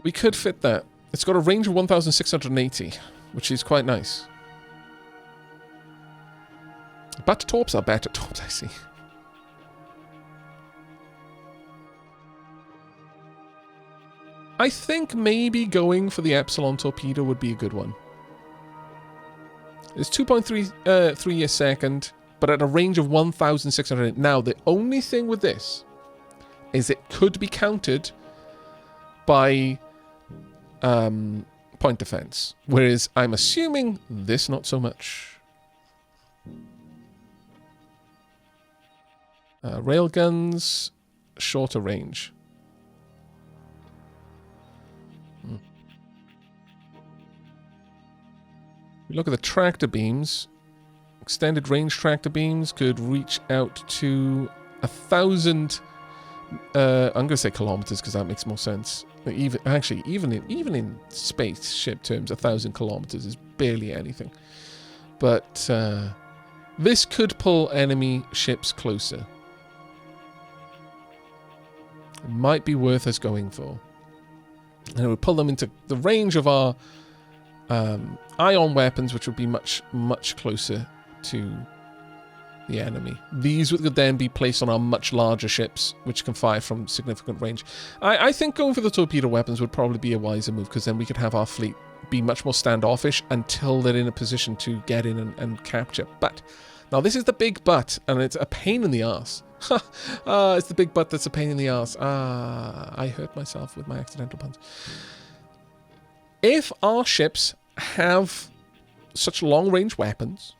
We could fit that. It's got a range of 1,680, which is quite nice. But torps are better torps, I see. I think maybe going for the Epsilon torpedo would be a good one. It's 2.3 a second, but at a range of 1,600. Now, the only thing with this is it could be countered by point defense, whereas I'm assuming this not so much. Railguns, shorter range. We look at the tractor beams. Extended range tractor beams could reach out to 1,000. I'm going to say kilometers because that makes more sense. Even in spaceship terms, 1,000 kilometers is barely anything. But this could pull enemy ships closer. It might be worth us going for. And it would pull them into the range of our ion weapons, which would be much, much closer to the enemy. These would then be placed on our much larger ships, which can fire from significant range. I think going for the torpedo weapons would probably be a wiser move, because then we could have our fleet be much more standoffish until they're in a position to get in and capture. But, now this is the big but, and it's a pain in the arse. It's the big but that's a pain in the arse. I hurt myself with my accidental puns. If our ships have such long-range weapons,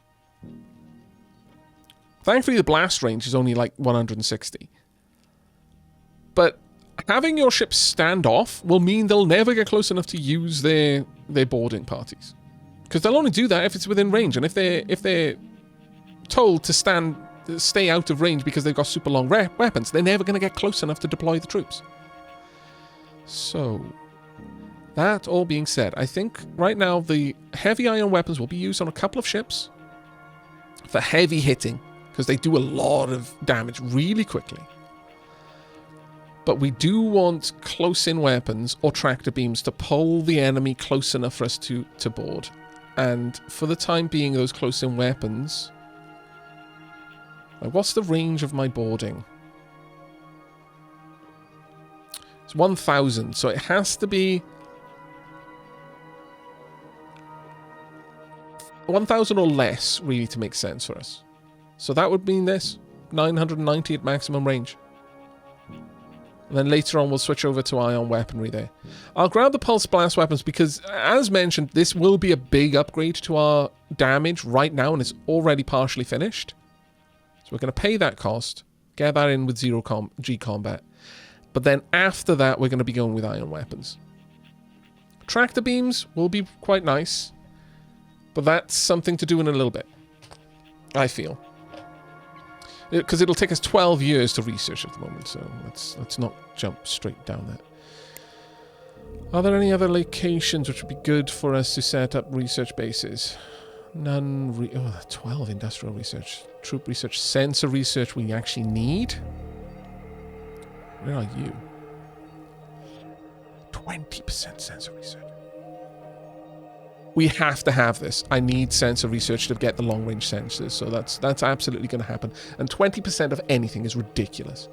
thankfully the blast range is only like 160. But having your ships stand off will mean they'll never get close enough to use their boarding parties. Because they'll only do that if it's within range. And if they're told to stay out of range because they've got super long weapons, they're never going to get close enough to deploy the troops. So, that all being said, I think right now the heavy ion weapons will be used on a couple of ships for heavy hitting, because they do a lot of damage really quickly. But we do want close-in weapons or tractor beams to pull the enemy close enough for us to board. And for the time being, those close-in weapons... what's the range of my boarding? It's 1,000, so it has to be 1,000 or less, really, to make sense for us. So that would mean this, 990 at maximum range. And then later on we'll switch over to ion weaponry there. I'll grab the pulse blast weapons because, as mentioned, this will be a big upgrade to our damage right now, and it's already partially finished. So we're going to pay that cost, get that in with zero G combat. But then after that, we're going to be going with ion weapons. Tractor beams will be quite nice, but that's something to do in a little bit, I feel. Because it'll take us 12 years to research at the moment, so let's not jump straight down that. Are there any other locations which would be good for us to set up research bases? None. 12 industrial research, troop research, sensor research we actually need. Where are you? 20% sensor research. We have to have this. I need sensor research to get the long-range sensors, so that's absolutely going to happen. And 20% of anything is ridiculous.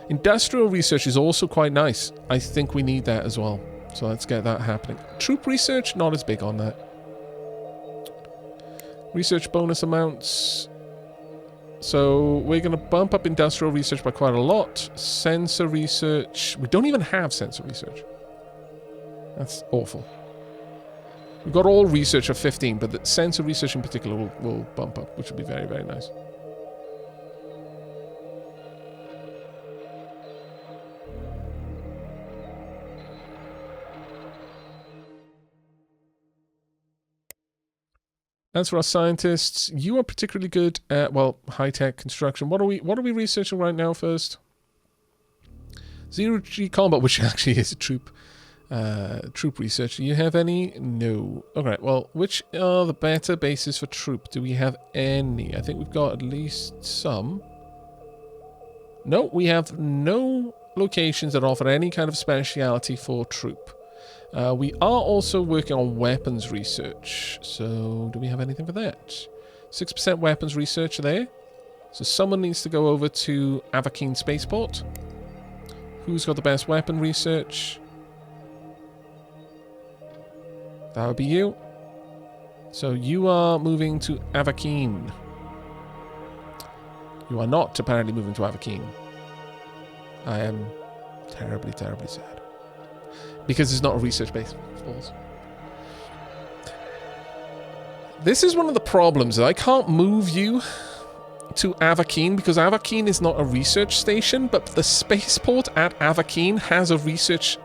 Industrial research is also quite nice. I think we need that as well. So let's get that happening. Troop research, not as big on that. Research bonus amounts. So we're going to bump up industrial research by quite a lot. Sensor research. We don't even have sensor research. That's awful. We've got all research of 15, but the sensor research in particular will bump up, which will be very, very nice. As for our scientists, you are particularly good at, well, high-tech construction. What are we researching right now first? Zero G combat, which actually is a troop research. Do you have any? No. Okay, well, which are the better bases for troop? Do we have any? I think we've got at least some. No, we have no locations that offer any kind of speciality for troop. We are also working on weapons research. So, do we have anything for that? 6% weapons research there. So someone needs to go over to Aavak Spaceport. Who's got the best weapon research? That would be you. So you are moving to Aavak. You are not apparently moving to Aavak. I am terribly, terribly sad. Because it's not a research base. This is one of the problems. I can't move you to Aavak because Aavak is not a research station, but the spaceport at Aavak has a research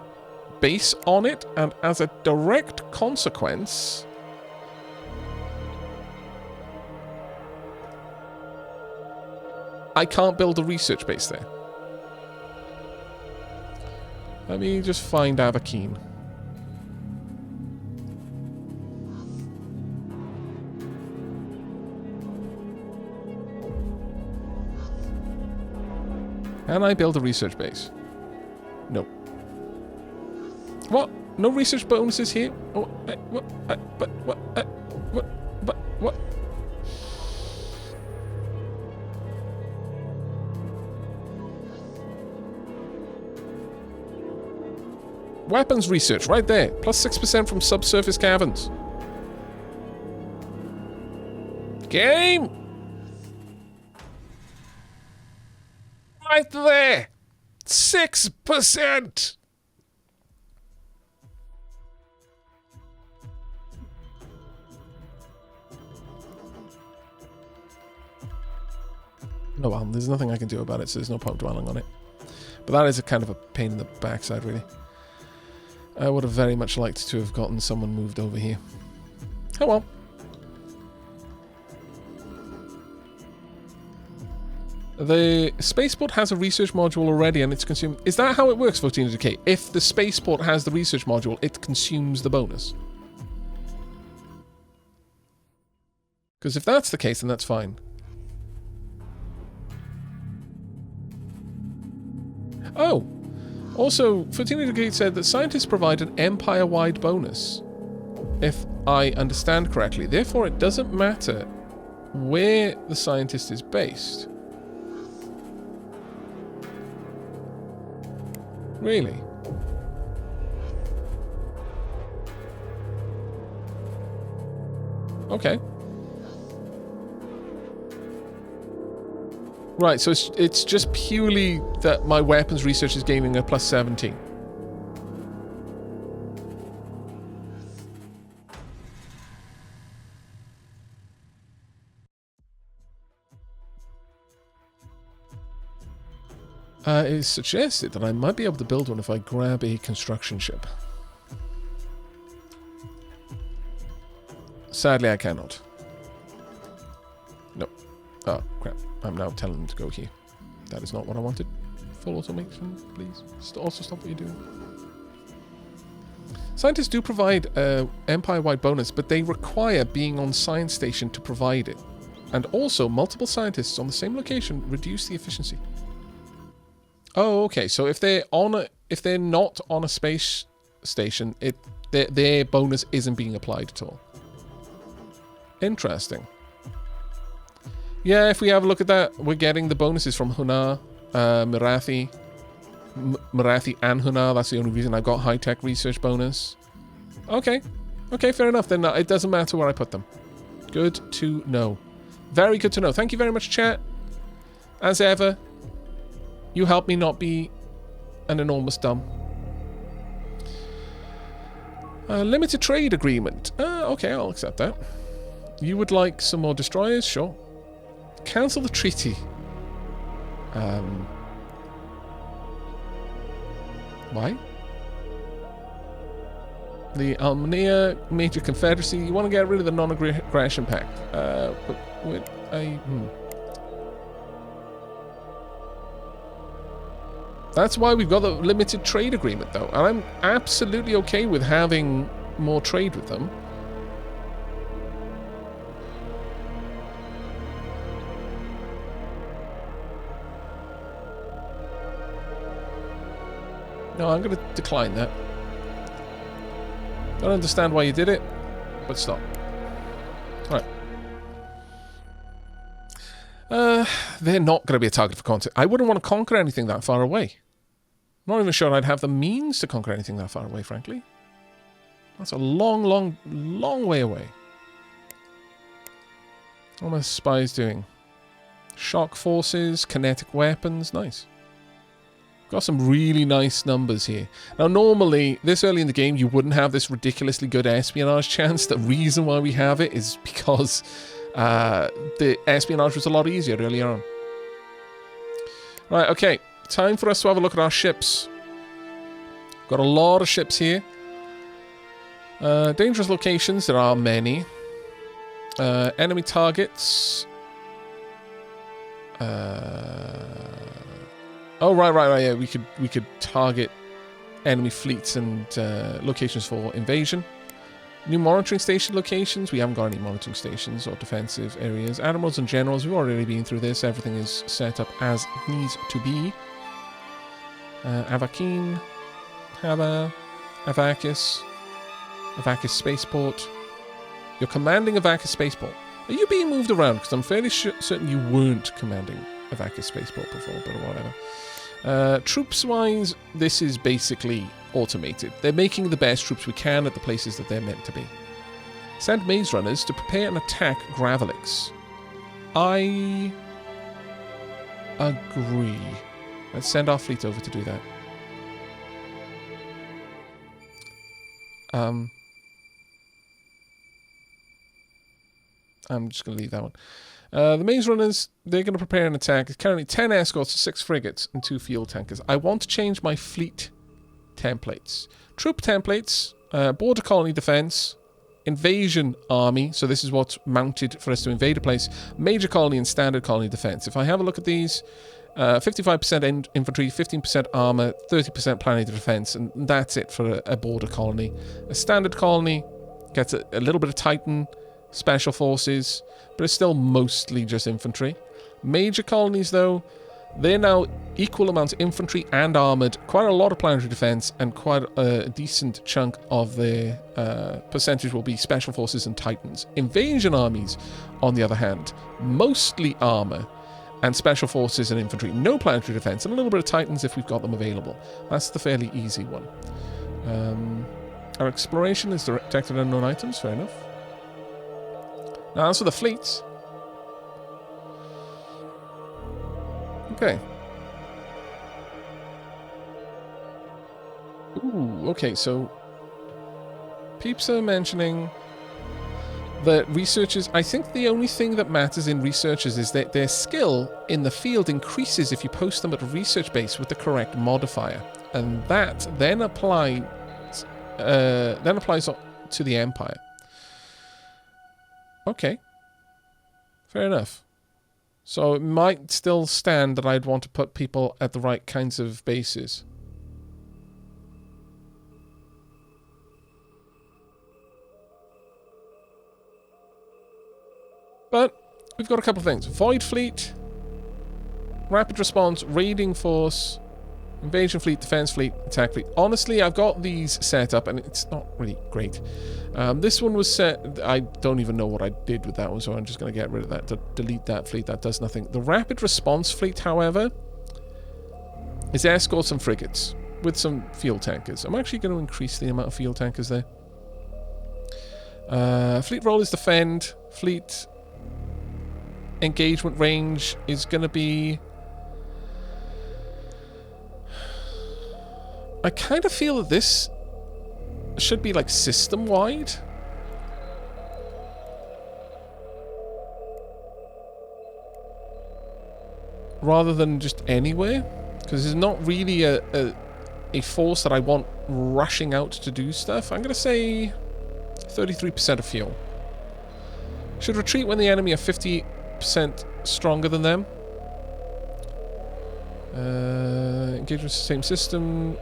base on it, and as a direct consequence, I can't build a research base there. Let me just find Aavak. Can I build a research base? No. What? No research bonuses here? Oh, what? Weapons research, right there. Plus 6% from subsurface caverns. Game! Right there! 6%! Oh well, there's nothing I can do about it, so there's no point dwelling on it. But that is a kind of a pain in the backside, really. I would have very much liked to have gotten someone moved over here. Oh well. The spaceport has a research module already and it's consumed. Is that how it works, 14 Decay? If the spaceport has the research module, it consumes the bonus. Because if that's the case, then that's fine. Oh! Also, 14 Decay said that scientists provide an empire-wide bonus. If I understand correctly. Therefore, it doesn't matter where the scientist is based. Really? Okay. Right, so it's just purely that my weapons research is gaining a plus 17. It is suggested that I might be able to build one if I grab a construction ship. Sadly, I cannot. No. Oh, crap. I'm now telling them to go here. That is not what I wanted. Full automation, please. Also stop what you're doing. Scientists do provide an empire-wide bonus, but they require being on science station to provide it. And also, multiple scientists on the same location reduce the efficiency. Oh, okay. So if they're not on a space station, their bonus isn't being applied at all. Interesting. Yeah, if we have a look at that, we're getting the bonuses from Hunar, Marathi and Hunar. That's the only reason I got high-tech research bonus. Okay. Okay, fair enough. Then it doesn't matter where I put them. Good to know. Very good to know. Thank you very much, chat. As ever, you help me not be an enormous dumb. Limited trade agreement. Okay, I'll accept that. You would like some more destroyers? Sure. Cancel the treaty. Why? The Almania Major Confederacy. You want to get rid of the non-aggression pact. That's why we've got the limited trade agreement, though. And I'm absolutely okay with having more trade with them. No, I'm going to decline that. Don't understand why you did it, but stop. Right. They're not going to be a target for content. I wouldn't want to conquer anything that far away. I'm not even sure I'd have the means to conquer anything that far away, frankly. That's a long, long, long way away. What are my spies doing? Shock forces, kinetic weapons. Nice. Got some really nice numbers here. Now, normally, this early in the game, you wouldn't have this ridiculously good espionage chance. The reason why we have it is because the espionage was a lot easier earlier on. Right, okay. Time for us to have a look at our ships. Got a lot of ships here. Dangerous locations, there are many. Enemy targets. Oh, right, yeah. We could target enemy fleets and locations for invasion. New monitoring station locations. We haven't got any monitoring stations or defensive areas. Admirals and generals. We've already been through this. Everything is set up as needs to be. Aavak, Hava, Avakis Spaceport. You're commanding Avakis Spaceport. Are you being moved around? Because I'm fairly certain you weren't commanding Avakis Spaceport before, but whatever. Troops-wise, this is basically automated. They're making the best troops we can at the places that they're meant to be. Send maze runners to prepare and attack Gravelix. I agree. Let's send our fleet over to do that. I'm just going to leave that one. The maze runners, they're going to prepare an attack. It's currently 10 escorts, 6 frigates, and 2 fuel tankers. I want to change my fleet templates. Troop templates, border colony defense, invasion army. So this is what's mounted for us to invade a place. Major colony and standard colony defense. If I have a look at these, 55% infantry, 15% armor, 30% planetary defense, and that's it for a border colony. A standard colony gets a little bit of Titan, special forces, but it's still mostly just infantry. Major colonies, though, they're now equal amounts of infantry and armored, quite a lot of planetary defense, and quite a decent chunk of their percentage will be special forces and Titans. Invasion armies, on the other hand, mostly armor and special forces and infantry, no planetary defense, and a little bit of Titans if we've got them available. That's the fairly easy one. Our exploration is detected unknown items, fair enough. Now as for the fleets. Okay. Ooh, okay, so peeps are mentioning that researchers, I think the only thing that matters in researchers is that their skill in the field increases if you post them at a research base with the correct modifier. And that then applies to the Empire. Okay. Fair enough. So it might still stand that I'd want to put people at the right kinds of bases. But we've got a couple of things. Void Fleet, Rapid Response, Raiding Force, Invasion Fleet, Defense Fleet, Attack Fleet. Honestly, I've got these set up and it's not really great. This one was set... I don't even know what I did with that one, so I'm just going to get rid of that. To delete that fleet, that does nothing. The Rapid Response Fleet, however, is escorts and frigates with some field tankers. I'm actually going to increase the amount of field tankers there. Fleet role is defend. Fleet engagement range is going to be... I kind of feel that this should be like system-wide. Rather than just anywhere. Because there's not really a force that I want rushing out to do stuff. I'm going to say 33% of fuel. Should retreat when the enemy are 50% stronger than them. Engagement with the same system.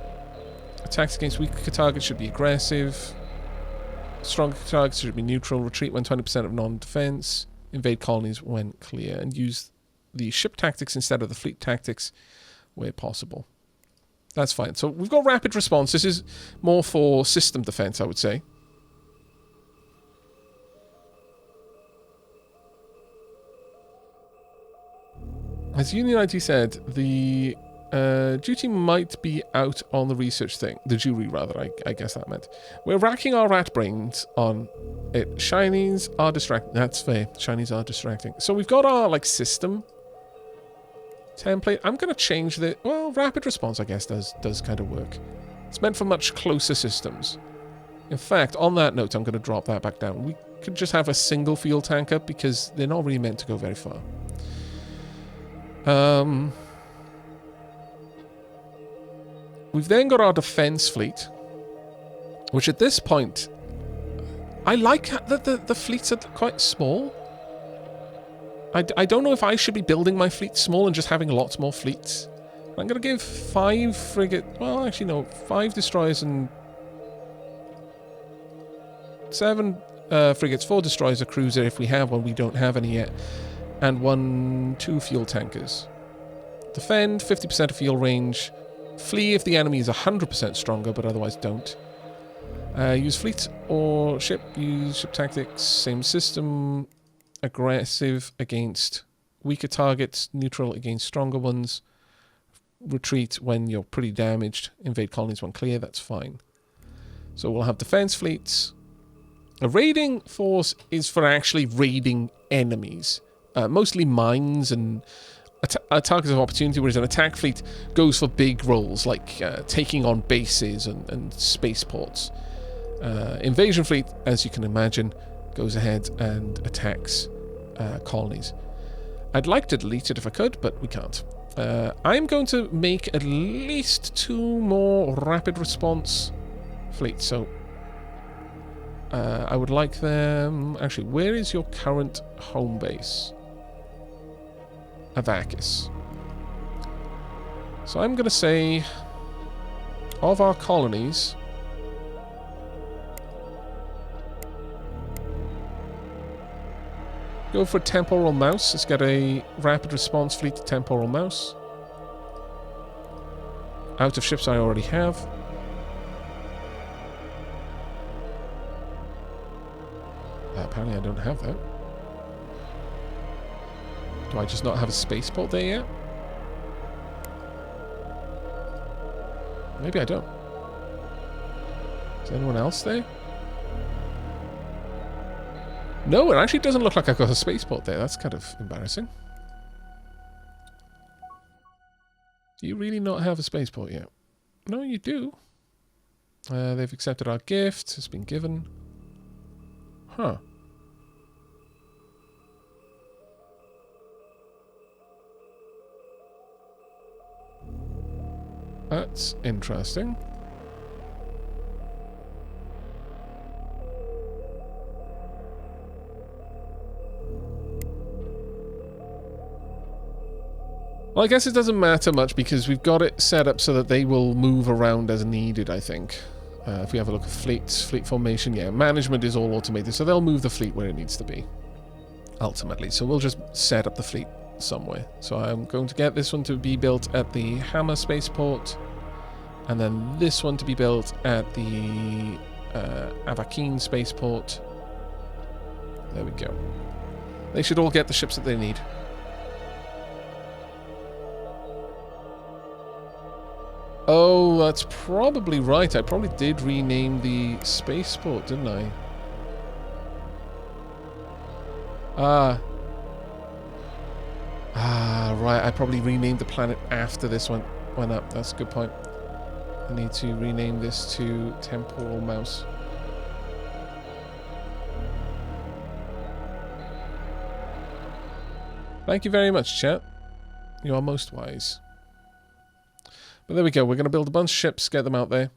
Attacks against weaker targets should be aggressive. Stronger targets should be neutral. Retreat when 20% of non-defense. Invade colonies when clear. And use the ship tactics instead of the fleet tactics where possible. That's fine. So we've got rapid response. This is more for system defense, I would say. As Union IT said, the duty might be out on the research thing. The jury, rather, I guess that meant. We're racking our rat brains on it. Shinies are distracting. That's fair. Shinies are distracting. So we've got our, like, system template. I'm going to change the... Well, rapid response, I guess, does kind of work. It's meant for much closer systems. In fact, on that note, I'm going to drop that back down. We could just have a single field tanker because they're not really meant to go very far. We've then got our defense fleet, which at this point, I like that the fleets are quite small. I don't know if I should be building my fleet small and just having lots more fleets. I'm going to give 5 frigate... Well, actually, no. 5 destroyers and... 7 frigates, 4 destroyers, a cruiser if we have one. We don't have any yet. And 2 fuel tankers. Defend, 50% of fuel range. Flee if the enemy is 100% stronger, but otherwise don't. Use fleet or ship. Use ship tactics. Same system. Aggressive against weaker targets. Neutral against stronger ones. Retreat when you're pretty damaged. Invade colonies when clear. That's fine. So we'll have defense fleets. A raiding force is for actually raiding enemies. Mostly mines and targets of opportunity, whereas an attack fleet goes for big roles like taking on bases and spaceports. Invasion fleet, as you can imagine, goes ahead and attacks colonies. I'd like to delete it if I could, but we can't. I'm going to make at least 2 more rapid response fleets, so I would like them... Actually, where is your current home base? Aavak. So I'm going to say, of our colonies, go for Temporal Mouse. Let's get a rapid response fleet to Temporal Mouse. Out of ships I already have. Apparently I don't have that. Do I just not have a spaceport there yet? Maybe I don't. Is anyone else there? No, it actually doesn't look like I've got a spaceport there. That's kind of embarrassing. Do you really not have a spaceport yet? No, you do. They've accepted our gift. It's been given. Huh. That's interesting. Well, I guess it doesn't matter much because we've got it set up so that they will move around as needed, I think. If we have a look at fleet formation, yeah, management is all automated, so they'll move the fleet where it needs to be, ultimately. So we'll just set up the fleet somewhere. So I'm going to get this one to be built at the Hammer spaceport, and then this one to be built at the Aavak spaceport. There we go. They should all get the ships that they need. Oh, that's probably right. I probably did rename the spaceport, didn't I? Right. I probably renamed the planet after this one went up. That's a good point. I need to rename this to Temporal Mouse. Thank you very much, chat. You are most wise. But there we go. We're going to build a bunch of ships, get them out there.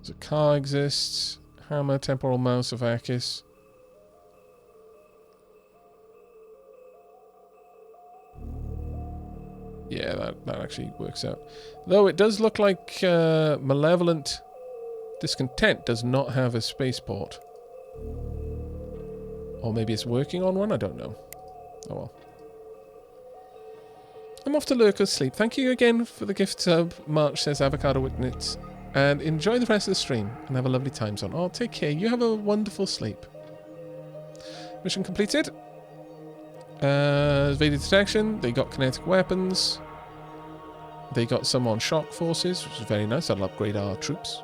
So car exists. Hammer, Temporal Mouse, Aavak. Yeah, that actually works out. Though it does look like Malevolent Discontent does not have a spaceport. Or maybe it's working on one? I don't know. Oh well. I'm off to Lurker's sleep. Thank you again for the gift sub, March, says Avocado Witness. And enjoy the rest of the stream and have a lovely time zone. Oh, take care. You have a wonderful sleep. Mission completed. Evaded detection. They got kinetic weapons. They got some on shock forces, which is very nice. That'll upgrade our troops.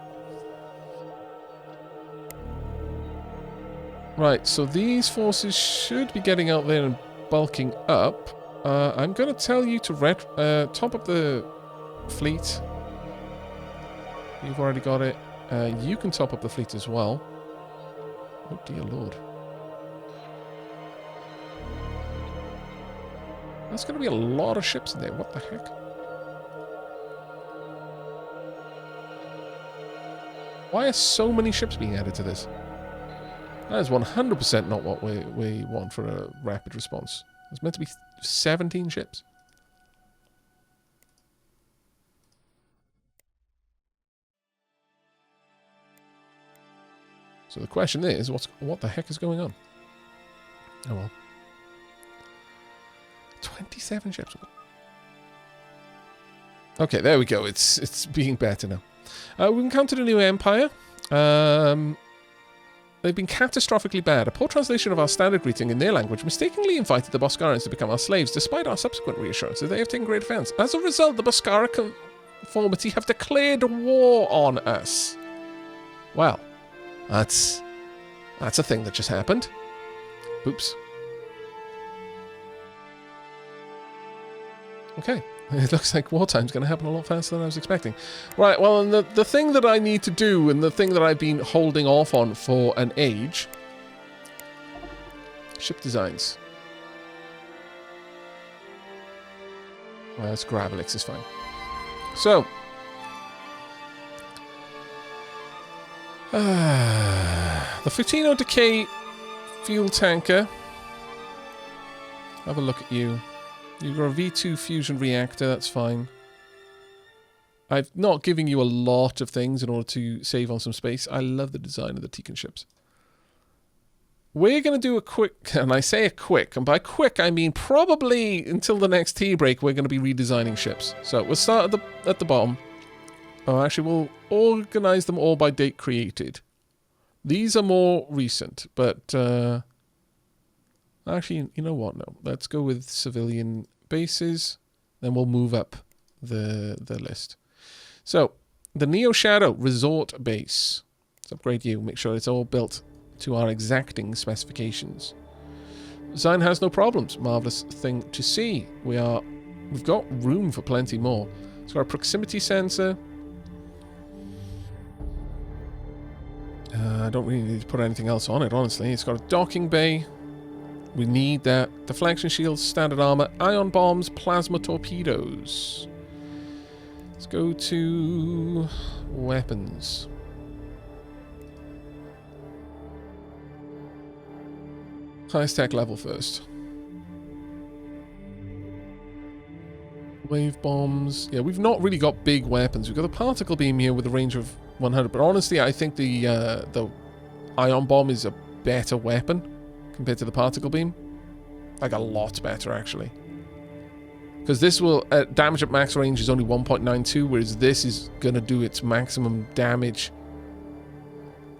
Right, so these forces should be getting out there and bulking up. I'm going to tell you to top up the fleet. You've already got it. You can top up the fleet as well. Oh dear lord. There's going to be a lot of ships in there. What the heck? Why are so many ships being added to this? That is 100% not what we want for a rapid response. It's meant to be 17 ships. So the question is, what the heck is going on? Oh well. 27 ships. Okay, there we go. It's being better now. We've encountered a new empire. They've been catastrophically bad. A poor translation of our standard greeting in their language mistakenly invited the Boscarans to become our slaves, despite our subsequent reassurances they have taken great offense. As a result, the Boscara conformity have declared war on us. Well, that's a thing that just happened. Oops. Okay. It looks like wartime's going to happen a lot faster than I was expecting. Right, well, and the thing that I need to do, and the thing that I've been holding off on for an age... Ship designs. Well, that's Gravelix is fine. So... the Futino Decay fuel tanker. Have a look at you. You've got a V2 fusion reactor, that's fine. I've not given you a lot of things in order to save on some space. I love the design of the Tekin ships. We're going to do a quick, and I say a quick, and by quick I mean probably until the next tea break we're going to be redesigning ships. So we'll start at the bottom. Oh, actually we'll organize them all by date created. These are more recent, but actually, you know what? No, let's go with civilian bases. Then we'll move up the list. So, the Neo Shadow Resort Base. Let's upgrade you. Make sure it's all built to our exacting specifications. Design has no problems. Marvelous thing to see. We've got room for plenty more. It's got a proximity sensor. I don't really need to put anything else on it, honestly. It's got a docking bay. We need that. Deflection shields, standard armor, ion bombs, plasma torpedoes. Let's go to weapons. Highest tech level first. Wave bombs. Yeah, we've not really got big weapons. We've got the particle beam here with a range of 100. But honestly, I think the ion bomb is a better weapon compared to the particle beam. Like a lot better, actually. Because this will... damage at max range is only 1.92, whereas this is going to do its maximum damage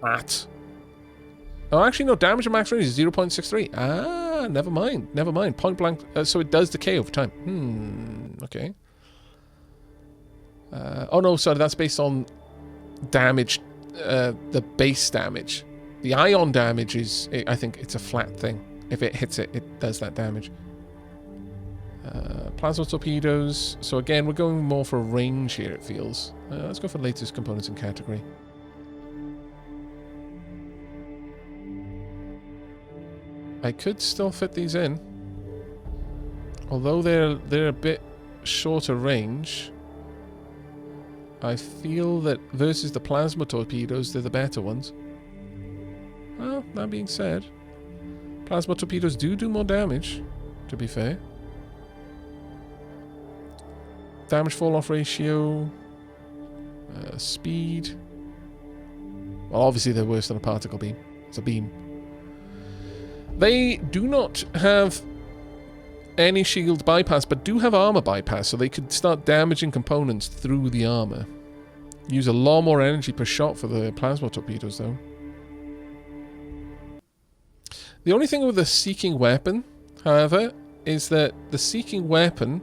at... Oh, actually, no. Damage at max range is 0.63. Ah, never mind. Never mind. Point blank... so it does decay over time. Okay. Oh, no, sorry. That's based on damage... the base damage. The ion damage is, I think it's a flat thing. If it hits it, it does that damage. Plasma torpedoes. So again, we're going more for range here, it feels. Let's go for latest components and category. I could still fit these in. Although they're a bit shorter range. I feel that versus the plasma torpedoes, they're the better ones. Well, that being said, plasma torpedoes do more damage, to be fair. Damage fall-off ratio. Speed. Well, obviously they're worse than a particle beam. It's a beam. They do not have any shield bypass, but do have armor bypass, so they could start damaging components through the armor. Use a lot more energy per shot for the plasma torpedoes, though. The only thing with the seeking weapon, however, is that the seeking weapon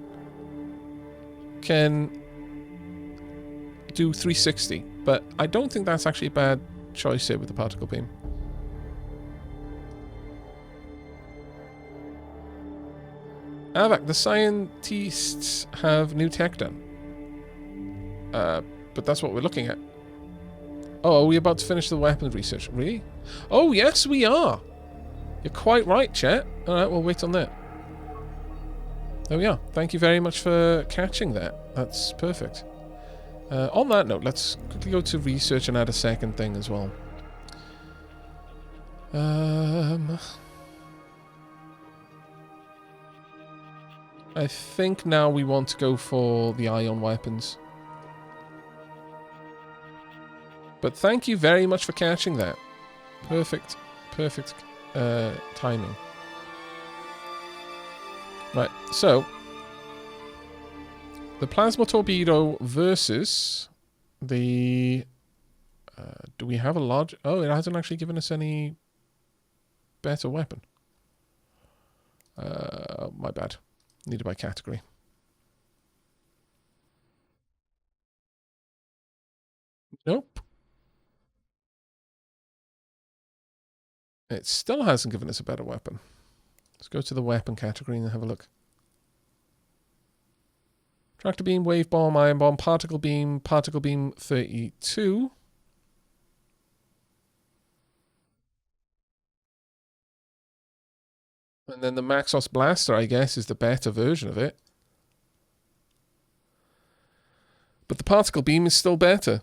can do 360, but I don't think that's actually a bad choice here with the particle beam. Aavak, the scientists have new tech done. But that's what we're looking at. Oh, are we about to finish the weapons research? Really? Oh, yes, we are. You're quite right, chat. Alright, we'll wait on that. There we are. Thank you very much for catching that. That's perfect. On that note, let's quickly go to research and add a second thing as well. I think now we want to go for the ion weapons. But thank you very much for catching that. Perfect. Perfect timing. Right, so the plasma torpedo versus the... do we have a large... Oh, it hasn't actually given us any better weapon. My bad. Needed by category. Nope. It still hasn't given us a better weapon. Let's go to the weapon category and have a look. Tractor beam, wave bomb, ion bomb, particle beam 32. And then the Maxos Blaster, I guess, is the better version of it. But the particle beam is still better.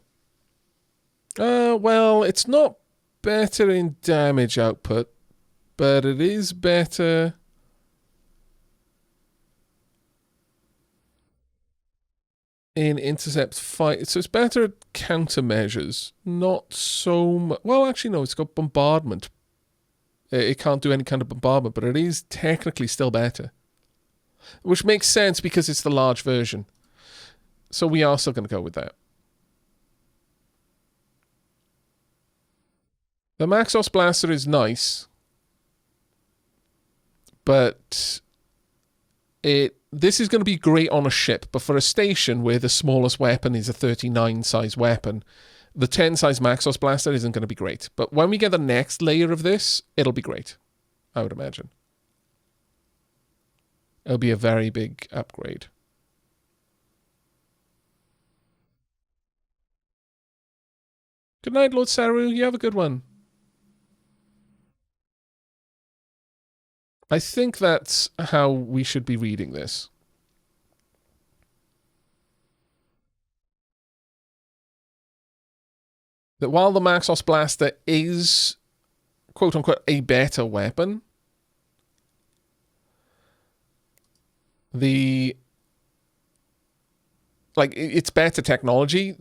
Well, it's not better in damage output, but it is better in intercept fight. So it's better at countermeasures. Not so much. Well, actually, no, it's got bombardment. It can't do any kind of bombardment, but it is technically still better. Which makes sense because it's the large version. So we are still going to go with that. The Maxos Blaster is nice, but this is going to be great on a ship, but for a station where the smallest weapon is a 39 size weapon, the 10 size Maxos Blaster isn't going to be great. But when we get the next layer of this, it'll be great, I would imagine. It'll be a very big upgrade. Good night, Lord Saru. You have a good one. I think that's how we should be reading this. That while the Maxos Blaster is, quote-unquote, a better weapon, it's better technology.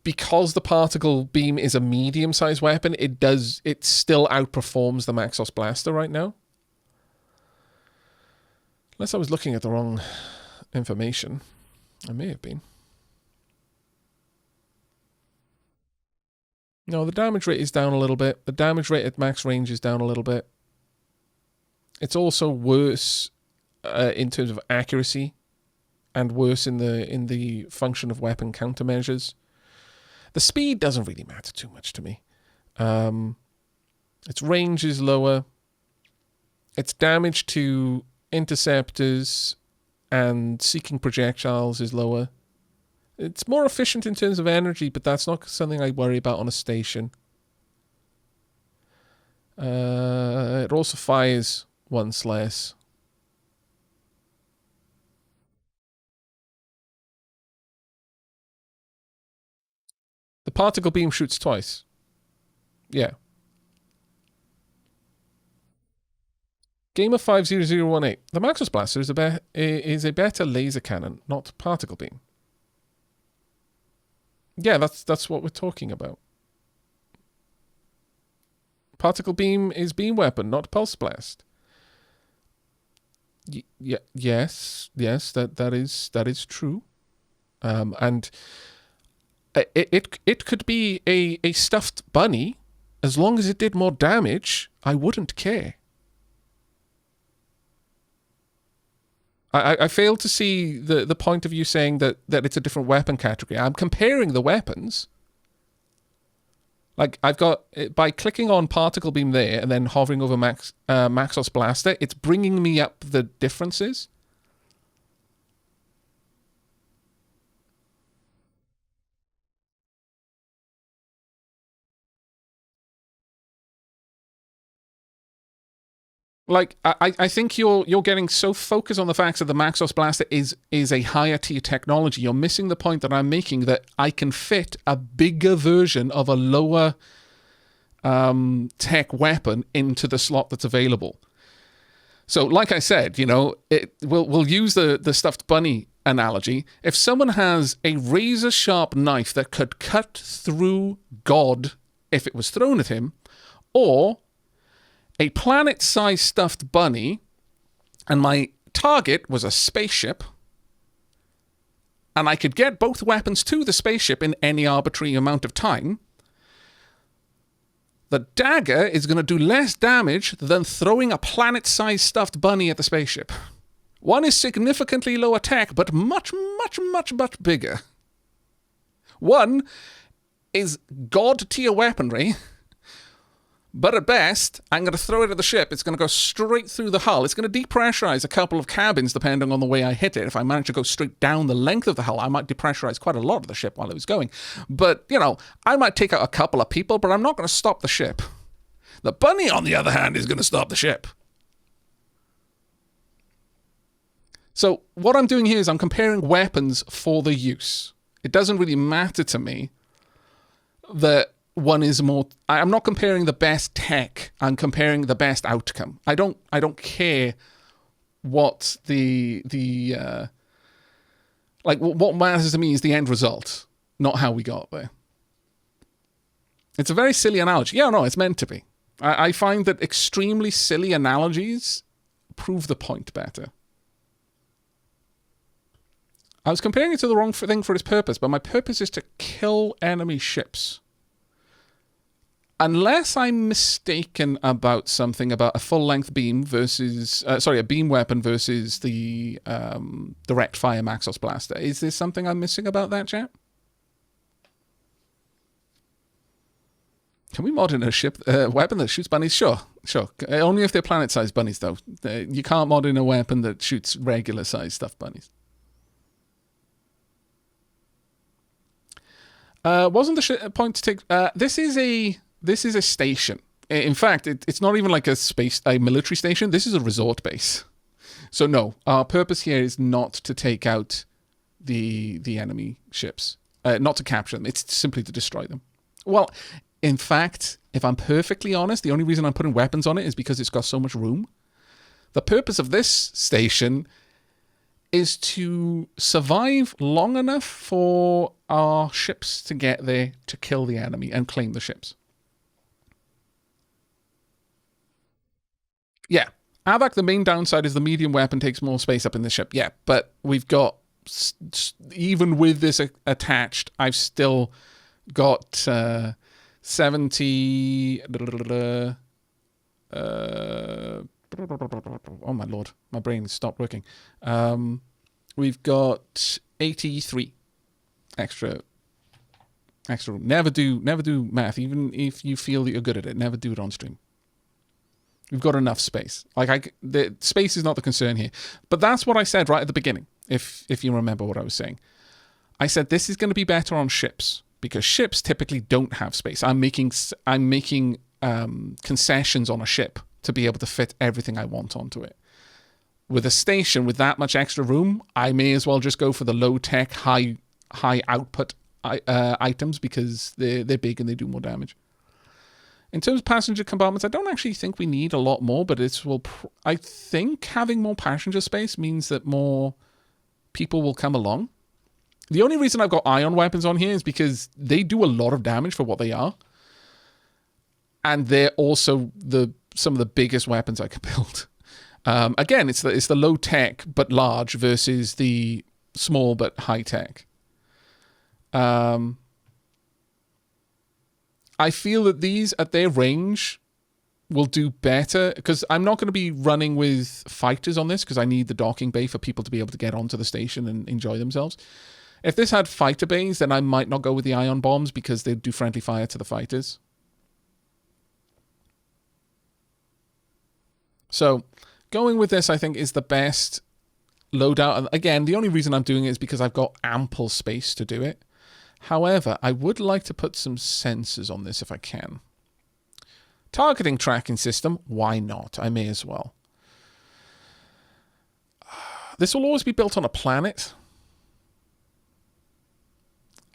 Because the particle beam is a medium-sized weapon, it still outperforms the Maxos Blaster right now. Unless I was looking at the wrong information. I may have been. No, the damage rate is down a little bit. The damage rate at max range is down a little bit. It's also worse in terms of accuracy, and worse in the function of weapon countermeasures. The speed doesn't really matter too much to me. Its range is lower. Its damage to interceptors and seeking projectiles is lower. It's more efficient in terms of energy, but that's not something I worry about on a station. It also fires once less. The particle beam shoots twice. Yeah. Gamer 50018. The Maxos Blaster is a better laser cannon, not particle beam. Yeah, that's what we're talking about. Particle beam is beam weapon, not pulse blast. Yes, that is true. And it could be a stuffed bunny. As long as it did more damage, I wouldn't care. I fail to see the point of you saying that it's a different weapon category. I'm comparing the weapons. Like, I've got, by clicking on Particle Beam there and then hovering over Maxos Blaster, it's bringing me up the differences. Like, I think you're getting so focused on the fact that the Maxos Blaster is a higher tier technology. You're missing the point that I'm making, that I can fit a bigger version of a lower tech weapon into the slot that's available. So, like I said, you know, we'll use the stuffed bunny analogy. If someone has a razor sharp knife that could cut through God if it was thrown at him, or a planet-sized stuffed bunny, and my target was a spaceship, and I could get both weapons to the spaceship in any arbitrary amount of time, the dagger is going to do less damage than throwing a planet-sized stuffed bunny at the spaceship. One is significantly lower tech, but much, much, much, much bigger. One is god-tier weaponry, but at best, I'm going to throw it at the ship. It's going to go straight through the hull. It's going to depressurize a couple of cabins, depending on the way I hit it. If I manage to go straight down the length of the hull, I might depressurize quite a lot of the ship while it was going. But, you know, I might take out a couple of people, but I'm not going to stop the ship. The bunny, on the other hand, is going to stop the ship. So what I'm doing here is I'm comparing weapons for the use. It doesn't really matter to me that one is more. I'm not comparing the best tech. I'm comparing the best outcome. I don't care what what matters to me is the end result, not how we got there. It's a very silly analogy. Yeah, no, it's meant to be. I find that extremely silly analogies prove the point better. I was comparing it to the wrong thing for its purpose, but my purpose is to kill enemy ships. Unless I'm mistaken about something about a full-length beam versus... a beam weapon versus the direct fire Maxos Blaster. Is there something I'm missing about that, chat? Can we mod in a ship weapon that shoots bunnies? Sure. Only if they're planet-sized bunnies, though. You can't mod in a weapon that shoots regular-sized stuffed bunnies. Wasn't the point to take... This is a station. In fact, it's not even like a military station. This is a resort base. So no, our purpose here is not to take out the enemy ships. Not to capture them. It's simply to destroy them. Well, in fact, if I'm perfectly honest, the only reason I'm putting weapons on it is because it's got so much room. The purpose of this station is to survive long enough for our ships to get there to kill the enemy and claim the ships. Yeah, Aavak, the main downside is the medium weapon takes more space up in the ship. Yeah, but we've got, even with this attached, I've still got 70... oh my lord, my brain stopped working. We've got 83 extra room. Never do math, even if you feel that you're good at it. Never do it on stream. We've got enough space. The space is not the concern here. But that's what I said right at the beginning, if you remember what I was saying. I said this is going to be better on ships, because ships typically don't have space. I'm making concessions on a ship to be able to fit everything I want onto it. With a station with that much extra room, I may as well just go for the low-tech, high-output items, because they're big and they do more damage. In terms of passenger compartments, I don't actually think we need a lot more, but I think having more passenger space means that more people will come along. The only reason I've got ion weapons on here is because they do a lot of damage for what they are. And they're also some of the biggest weapons I can build. Again, it's the low tech but large versus the small but high tech. I feel that these at their range will do better, because I'm not going to be running with fighters on this because I need the docking bay for people to be able to get onto the station and enjoy themselves. If this had fighter bays, then I might not go with the ion bombs because they do friendly fire to the fighters. So going with this, I think, is the best loadout. And again, the only reason I'm doing it is because I've got ample space to do it. However, I would like to put some sensors on this if I can. Targeting tracking system, why not? I may as well. This will always be built on a planet.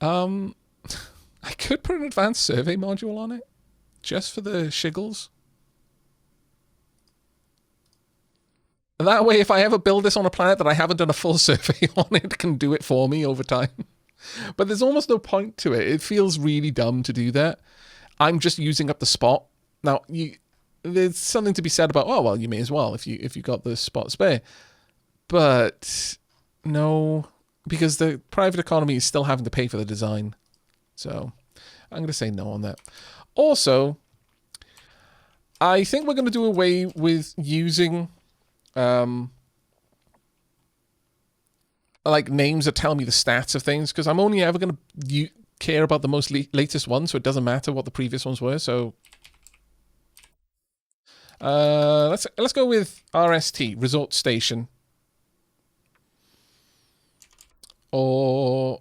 I could put an advanced survey module on it, just for the shiggles. And that way, if I ever build this on a planet that I haven't done a full survey on, it can do it for me over time. But there's almost no point to it. It feels really dumb to do that. I'm just using up the spot. Now, there's something to be said about, oh, well, you may as well if you got the spot spare. But no, because the private economy is still having to pay for the design. So I'm going to say no on that. Also, I think we're going to do away with using like names that tell me the stats of things, because I'm only ever going to care about the most latest one, so it doesn't matter what the previous ones were. So let's go with RST, Resort Station. Or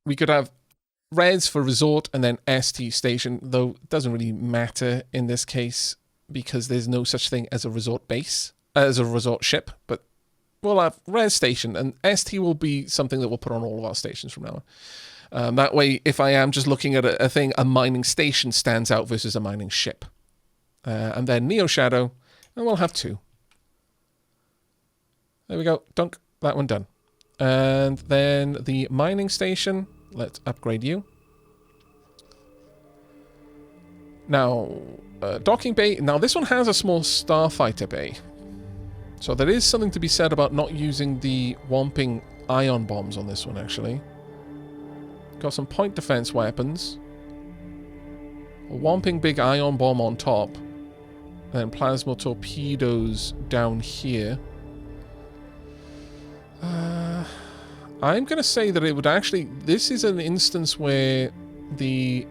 we could have Res for Resort and then ST Station, though it doesn't really matter in this case because there's no such thing as a resort base, as a resort ship, but we'll have Res Station, and ST will be something that we'll put on all of our stations from now on. That way, if I am just looking at a thing, a mining station stands out versus a mining ship. And then Neo Shadow, and we'll have 2. There we go. Dunk. That one done. And then the mining station. Let's upgrade you. Now, docking bay. Now, this one has a small starfighter bay. So there is something to be said about not using the Whomping ion bombs on this one, actually. Got some point defense weapons. A Whomping big ion bomb on top. Then plasma torpedoes down here. I'm going to say that it would actually... This is an instance where the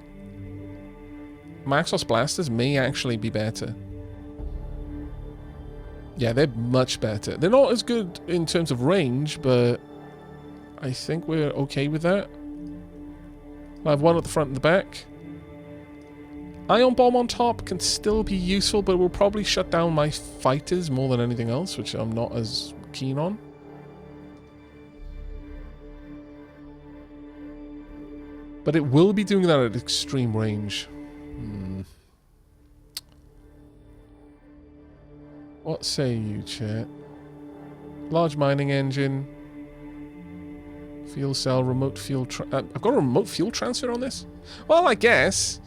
Maxos blasters may actually be better. Yeah, they're much better. They're not as good in terms of range, but I think we're okay with that. I have one at the front and the back. Ion bomb on top can still be useful, but it will probably shut down my fighters more than anything else, which I'm not as keen on. But it will be doing that at extreme range. What say you, chat? Large mining engine. Fuel cell, remote fuel... I've got a remote fuel transfer on this? Well, I guess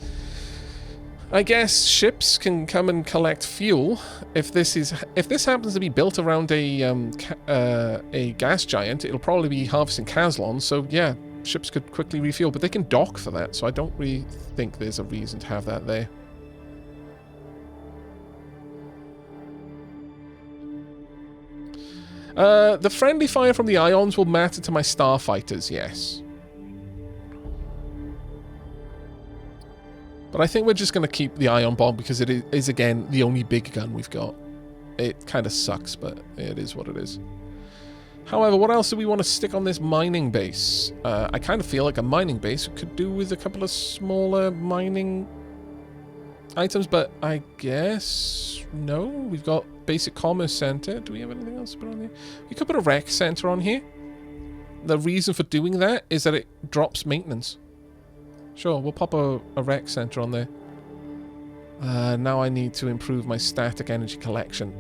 ships can come and collect fuel. If this happens to be built around a gas giant, it'll probably be harvesting Caslon. So yeah, ships could quickly refuel, but they can dock for that. So I don't really think there's a reason to have that there. The friendly fire from the ions will matter to my starfighters, yes. But I think we're just going to keep the ion bomb because it is, again, the only big gun we've got. It kind of sucks, but it is what it is. However, what else do we want to stick on this mining base? I kind of feel like a mining base could do with a couple of smaller mining items, but I guess no. We've got basic commerce center. Do we have anything else to put on here? We could put a rec center on here. The reason for doing that is that it drops maintenance. Sure, we'll pop a rec center on there. Now I need to improve my static energy collection.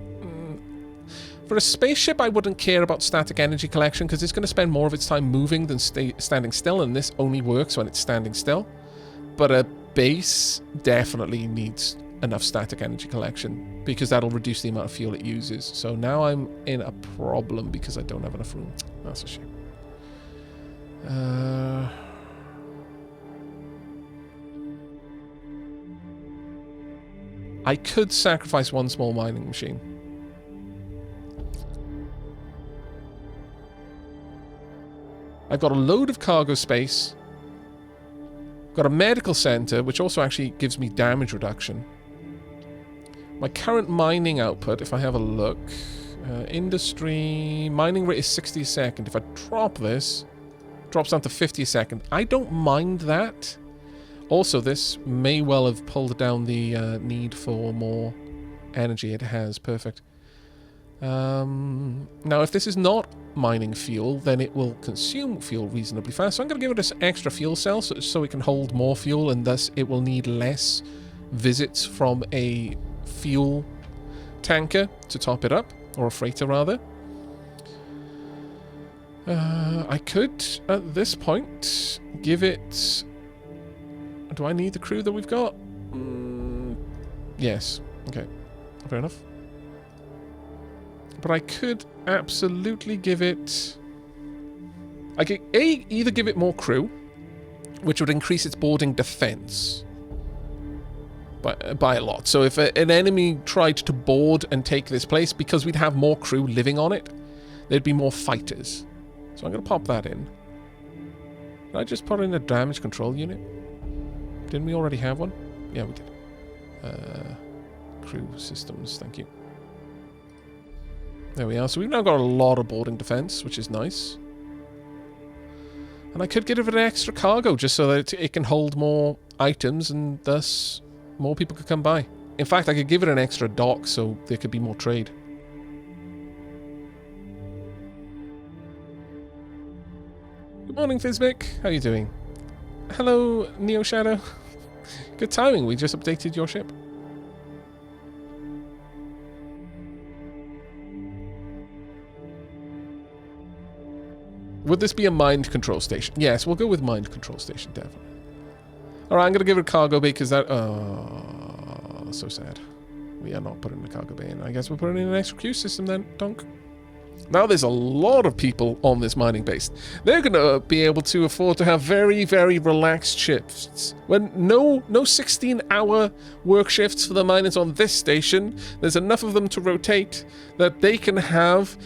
For a spaceship, I wouldn't care about static energy collection because it's going to spend more of its time moving than standing still, and this only works when it's standing still. But a base definitely needs enough static energy collection, because that'll reduce the amount of fuel it uses. So now I'm in a problem because I don't have enough room. That's a shame. I could sacrifice one small mining machine. I've got a load of cargo space. Got a medical center, which also actually gives me damage reduction. My current mining output, if I have a look, industry, mining rate is 60 a second. If I drop this, it drops down to 50 a second. I don't mind that. Also, this may well have pulled down the need for more energy. It has. Perfect. Now, if this is not mining fuel, then it will consume fuel reasonably fast. So I'm going to give it this extra fuel cell so it can hold more fuel, and thus it will need less visits from a fuel tanker to top it up, or a freighter rather. I could, at this point, give it... Do I need the crew that we've got? Yes. Okay. Fair enough. But I could absolutely give it... I could either give it more crew, which would increase its boarding defense by a lot. So if an enemy tried to board and take this place, because we'd have more crew living on it, there'd be more fighters. So I'm going to pop that in. Did I just put in a damage control unit? Didn't we already have one? Yeah, we did. Crew systems, thank you. There we are. So we've now got a lot of boarding defense, which is nice. And I could give it an extra cargo just so that it can hold more items and thus more people could come by. In fact, I could give it an extra dock so there could be more trade. Good morning, Fizmic. How are you doing? Hello, Neo Shadow. Good timing. We just updated your ship. Would this be a mind control station? Yes, we'll go with mind control station, definitely. Alright, I'm going to give it a cargo bay because that... Oh, so sad. We are not putting the cargo bay in. I guess we're putting in an extra queue system then, donk. Now there's a lot of people on this mining base. They're going to be able to afford to have very, very relaxed shifts. When no 16-hour work shifts for the miners on this station, there's enough of them to rotate that they can have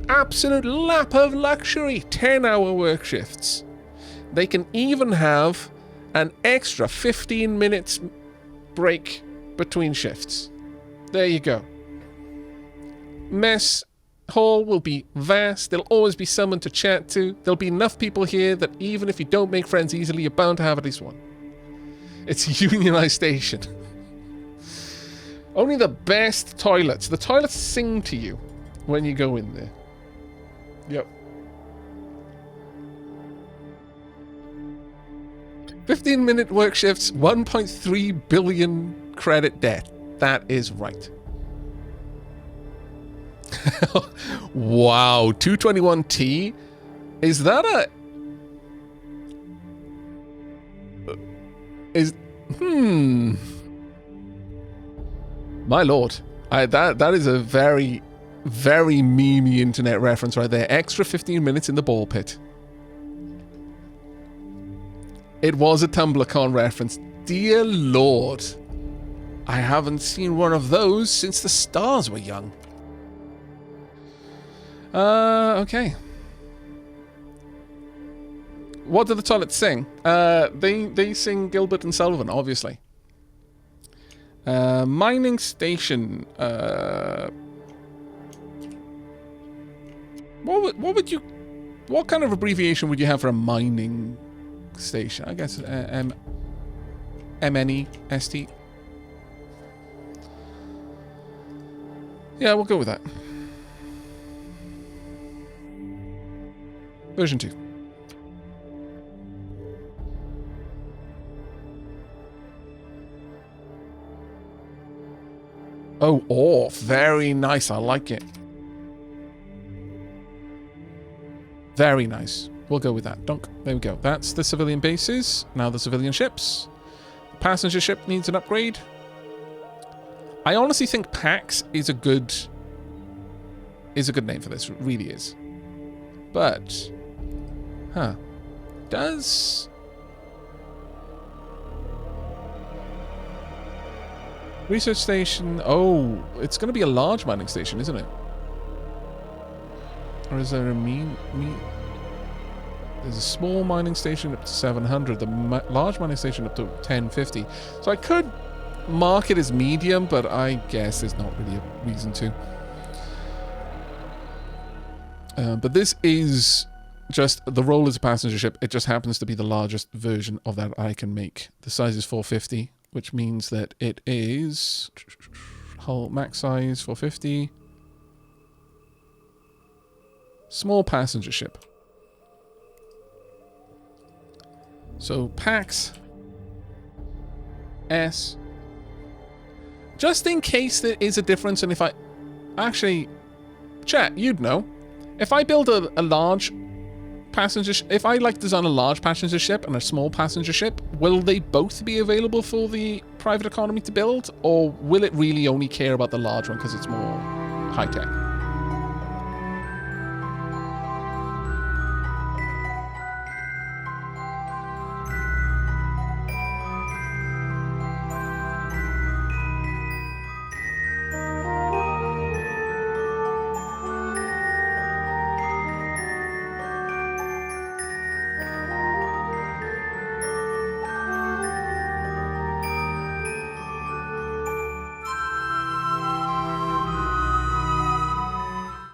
absolute lap of luxury 10-hour work shifts. They can even have an extra 15 minutes break between shifts. There you go. Mess hall will be vast. There'll always be someone to chat to. There'll be enough people here that even if you don't make friends easily, you're bound to have at least one. It's a unionized station. Only the best toilets. The toilets sing to you when you go in there. Yep. 15-minute work shifts, 1.3 billion credit debt. That is right. Wow, 221T? Is that a... My lord. That is a very, very memey internet reference right there. Extra 15 minutes in the ball pit. It was a TumblrCon reference. Dear lord. I haven't seen one of those since the stars were young. Okay. What do the toilets sing? They sing Gilbert and Sullivan, obviously. Mining station. What kind of abbreviation would you have for a mining station? I guess MNEST. Yeah, we'll go with that. Version 2. Oh, very nice. I like it. Very nice. We'll go with that. Donk. There we go. That's the civilian bases. Now the civilian ships. The passenger ship needs an upgrade. I honestly think PAX is a good name for this. It really is. But, does research station? Oh, it's going to be a large mining station, isn't it? Or is there a there's a small mining station up to 700, the large mining station up to 1050. So I could mark it as medium, but I guess there's not really a reason to. But this is just the role as a passenger ship. It just happens to be the largest version of that I can make. The size is 450, which means that it is hull max size 450. Small passenger ship. So PAX S. Just in case there is a difference, and if I actually, chat, you'd know. If I build a large passenger, if I like design a large passenger ship and a small passenger ship, will they both be available for the private economy to build, or will it really only care about the large one because it's more high tech?